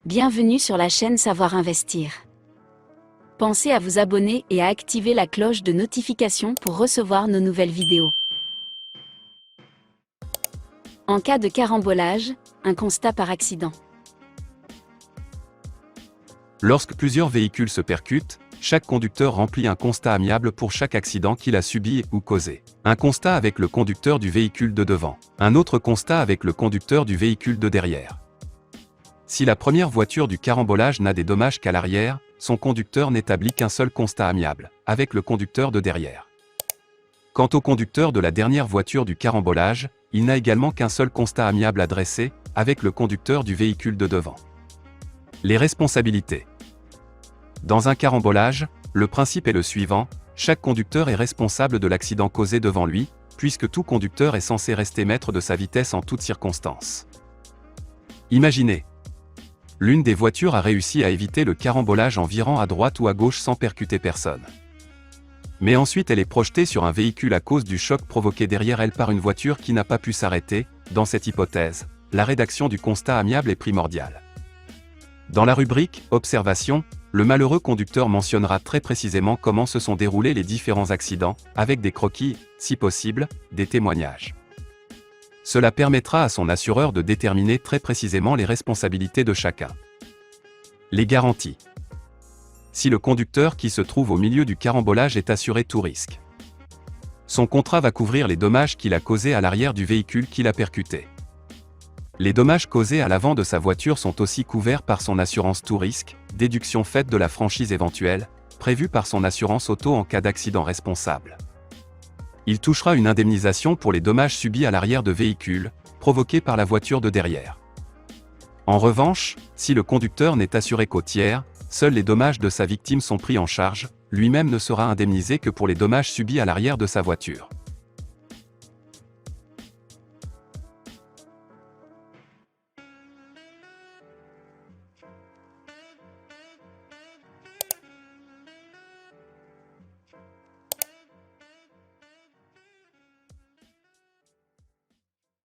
Bienvenue sur la chaîne Savoir Investir. Pensez à vous abonner et à activer la cloche de notification pour recevoir nos nouvelles vidéos. En cas de carambolage, un constat par accident. Lorsque plusieurs véhicules se percutent, chaque conducteur remplit un constat amiable pour chaque accident qu'il a subi ou causé. Un constat avec le conducteur du véhicule de devant. Un autre constat avec le conducteur du véhicule de derrière. Si la première voiture du carambolage n'a des dommages qu'à l'arrière, son conducteur n'établit qu'un seul constat amiable, avec le conducteur de derrière. Quant au conducteur de la dernière voiture du carambolage, il n'a également qu'un seul constat amiable à dresser, avec le conducteur du véhicule de devant. Les responsabilités. Dans un carambolage, le principe est le suivant, chaque conducteur est responsable de l'accident causé devant lui, puisque tout conducteur est censé rester maître de sa vitesse en toutes circonstances. Imaginez. L'une des voitures a réussi à éviter le carambolage en virant à droite ou à gauche sans percuter personne. Mais ensuite elle est projetée sur un véhicule à cause du choc provoqué derrière elle par une voiture qui n'a pas pu s'arrêter. Dans cette hypothèse, la rédaction du constat amiable est primordiale. Dans la rubrique « Observation », le malheureux conducteur mentionnera très précisément comment se sont déroulés les différents accidents, avec des croquis, si possible, des témoignages. Cela permettra à son assureur de déterminer très précisément les responsabilités de chacun. Les garanties. Si le conducteur qui se trouve au milieu du carambolage est assuré tout risque, son contrat va couvrir les dommages qu'il a causés à l'arrière du véhicule qu'il a percuté. Les dommages causés à l'avant de sa voiture sont aussi couverts par son assurance tout risque, déduction faite de la franchise éventuelle, prévue par son assurance auto en cas d'accident responsable. Il touchera une indemnisation pour les dommages subis à l'arrière de véhicules, provoqués par la voiture de derrière. En revanche, si le conducteur n'est assuré qu'au tiers, seuls les dommages de sa victime sont pris en charge, lui-même ne sera indemnisé que pour les dommages subis à l'arrière de sa voiture.